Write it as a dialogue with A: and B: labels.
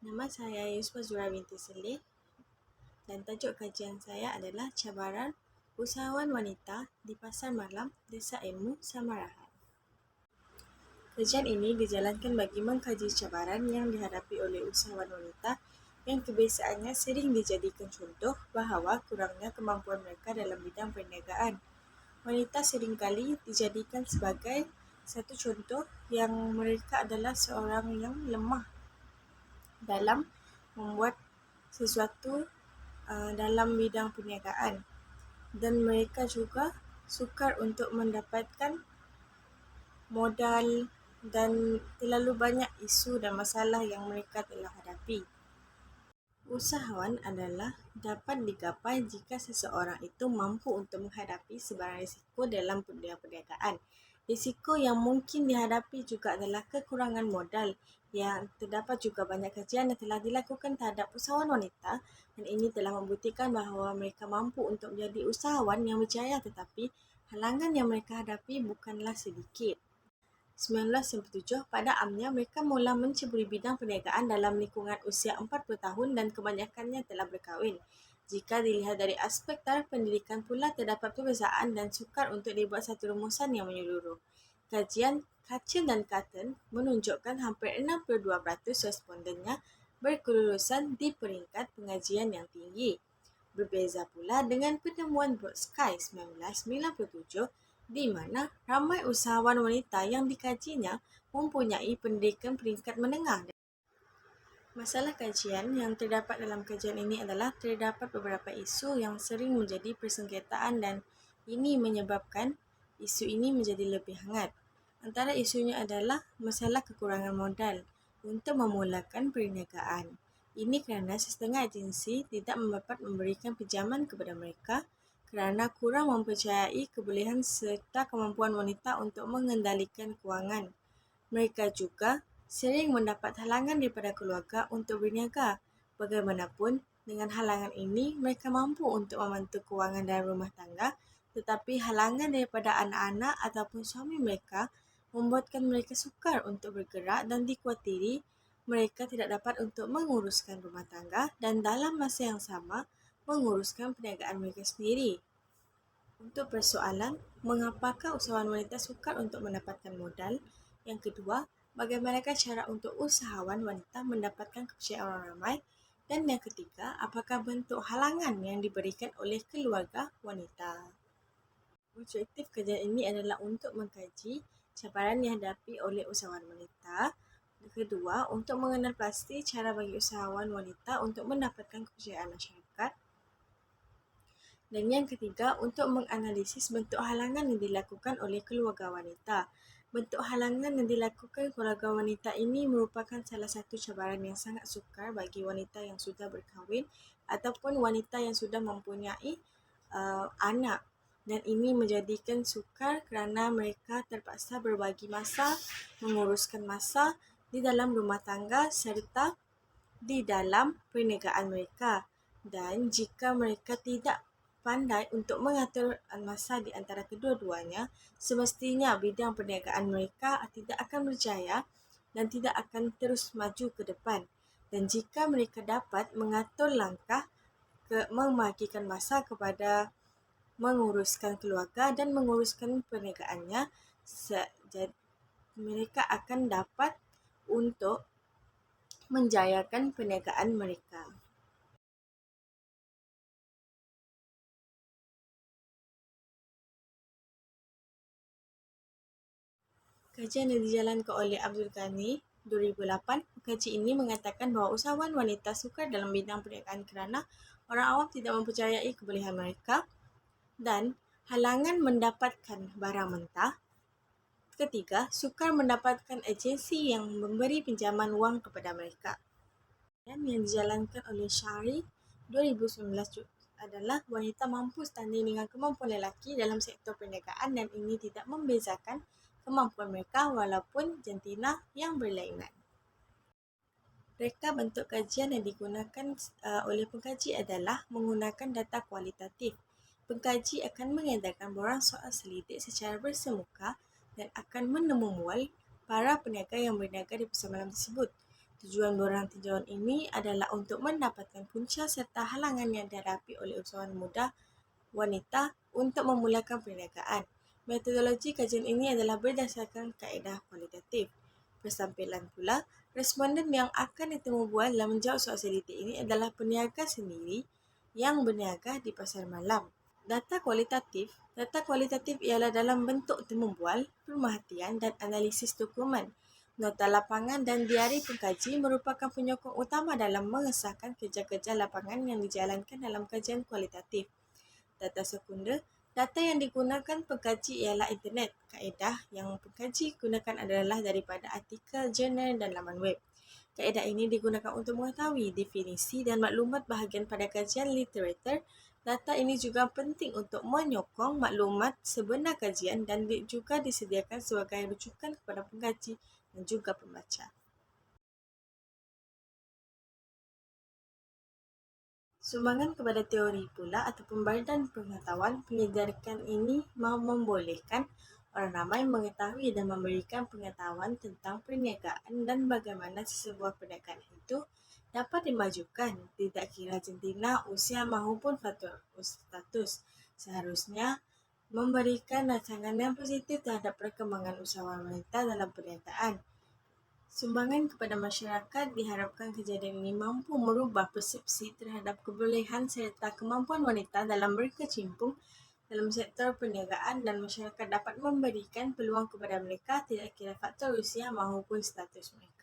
A: Nama saya Yusma Zura binti Seleh dan tajuk kajian saya adalah cabaran usahawan wanita di Pasar Malam, Desa Ilmu, Samarahan. Kajian ini dijalankan bagi mengkaji cabaran yang dihadapi oleh usahawan wanita yang kebiasaannya sering dijadikan contoh bahawa kurangnya kemampuan mereka dalam bidang perniagaan. Wanita seringkali dijadikan sebagai satu contoh yang mereka adalah seorang yang lemah dalam membuat sesuatu dalam bidang perniagaan, dan mereka juga sukar untuk mendapatkan modal dan terlalu banyak isu dan masalah yang mereka telah hadapi. Usahawan adalah dapat digapai jika seseorang itu mampu untuk menghadapi sebarang risiko dalam perniagaan. Risiko yang mungkin dihadapi juga adalah kekurangan modal, yang terdapat juga banyak kajian yang telah dilakukan terhadap usahawan wanita dan ini telah membuktikan bahawa mereka mampu untuk menjadi usahawan yang berjaya, tetapi halangan yang mereka hadapi bukanlah sedikit. 1997, pada amnya mereka mula menceburi bidang perniagaan dalam lingkungan usia 40 tahun dan kebanyakannya telah berkahwin. Jika dilihat dari aspek taraf pendidikan pula, terdapat perbezaan dan sukar untuk dibuat satu rumusan yang menyeluruh. Kajian Kachin dan Carton menunjukkan hampir 62% respondennya berkelulusan di peringkat pengajian yang tinggi. Berbeza pula dengan penemuan Brodsky 1997, di mana ramai usahawan wanita yang dikajinya mempunyai pendidikan peringkat menengah. Masalah kajian yang terdapat dalam kajian ini adalah terdapat beberapa isu yang sering menjadi persengketaan dan ini menyebabkan isu ini menjadi lebih hangat. Antara isunya adalah masalah kekurangan modal untuk memulakan perniagaan. Ini kerana setengah agensi tidak dapat memberikan pinjaman kepada mereka kerana kurang mempercayai kebolehan serta kemampuan wanita untuk mengendalikan kewangan. Mereka juga sering mendapat halangan daripada keluarga untuk berniaga. Bagaimanapun, dengan halangan ini, mereka mampu untuk membantu kewangan dalam rumah tangga, tetapi halangan daripada anak-anak ataupun suami mereka membuatkan mereka sukar untuk bergerak dan dikhawatiri mereka tidak dapat untuk menguruskan rumah tangga dan dalam masa yang sama menguruskan perniagaan mereka sendiri. Untuk persoalan, mengapakah usahawan wanita sukar untuk mendapatkan modal? Yang kedua, bagaimanakah cara untuk usahawan wanita mendapatkan kepercayaan orang ramai? Dan yang ketiga, apakah bentuk halangan yang diberikan oleh keluarga wanita? Objektif kajian ini adalah untuk mengkaji cabaran yang dihadapi oleh usahawan wanita. Kedua, untuk mengenal pasti cara bagi usahawan wanita untuk mendapatkan kepercayaan masyarakat. Dan yang ketiga, untuk menganalisis bentuk halangan yang dilakukan oleh keluarga wanita. Bentuk halangan yang dilakukan keluarga wanita ini merupakan salah satu cabaran yang sangat sukar bagi wanita yang sudah berkahwin ataupun wanita yang sudah mempunyai anak. Dan ini menjadikan sukar kerana mereka terpaksa berbagi masa, menguruskan masa di dalam rumah tangga serta di dalam perniagaan mereka. Dan jika mereka tidak pandai untuk mengatur masa di antara kedua-duanya, semestinya bidang perniagaan mereka tidak akan berjaya dan tidak akan terus maju ke depan. Dan jika mereka dapat mengatur langkah membagikan masa kepada menguruskan keluarga dan menguruskan perniagaannya, mereka akan dapat untuk menjayakan perniagaan mereka. Kajian yang dijalankan oleh Abdul Ghani 2008, pengkaji ini mengatakan bahawa usahawan wanita sukar dalam bidang perniagaan kerana orang awam tidak mempercayai kebolehan mereka dan halangan mendapatkan barang mentah. Ketiga, sukar mendapatkan agensi yang memberi pinjaman wang kepada mereka. Yang dijalankan oleh Shari 2019 adalah wanita mampu setanding dengan kemampuan lelaki dalam sektor perniagaan dan ini tidak membezakan kemampuan mereka walaupun jantina yang berlainan. Reka bentuk kajian yang digunakan oleh pengkaji adalah menggunakan data kualitatif. Pengkaji akan mengedarkan borang soal selidik secara bersemuka dan akan menemubual para peniaga yang berniaga di pasar malam tersebut. Tujuan borang tinjauan ini adalah untuk mendapatkan punca serta halangan yang dihadapi oleh usahawan muda wanita untuk memulakan perniagaan. Metodologi kajian ini adalah berdasarkan kaedah kualitatif. Bersampilan pula, responden yang akan ditemu bual dalam menjawab soal seliti ini adalah peniaga sendiri yang berniaga di pasar malam. Data kualitatif ialah dalam bentuk temu bual, pemerhatian dan analisis dokumen. Nota lapangan dan diari pengkaji merupakan penyokong utama dalam mengesahkan kerja-kerja lapangan yang dijalankan dalam kajian kualitatif. Data sekunder, data yang digunakan pengkaji ialah internet. Kaedah yang pengkaji gunakan adalah daripada artikel, jurnal dan laman web. Kaedah ini digunakan untuk mengetahui definisi dan maklumat bahagian pada kajian literatur. Data ini juga penting untuk menyokong maklumat sebenar kajian dan juga disediakan sebagai rujukan kepada pengkaji dan juga pembaca. Sumbangan kepada teori pula ataupun badan pengetahuan penyelidikan ini membolehkan orang ramai mengetahui dan memberikan pengetahuan tentang perniagaan dan bagaimana sebuah perniagaan itu dapat dimajukan, tidak kira jentina, usia maupun status. Seharusnya memberikan rancangan yang positif terhadap perkembangan usahawan wanita dalam perniagaan. Sumbangan kepada masyarakat diharapkan kejadian ini mampu merubah persepsi terhadap kebolehan serta kemampuan wanita dalam berkecimpung dalam sektor perniagaan dan masyarakat dapat memberikan peluang kepada mereka tidak kira faktor usia maupun status mereka.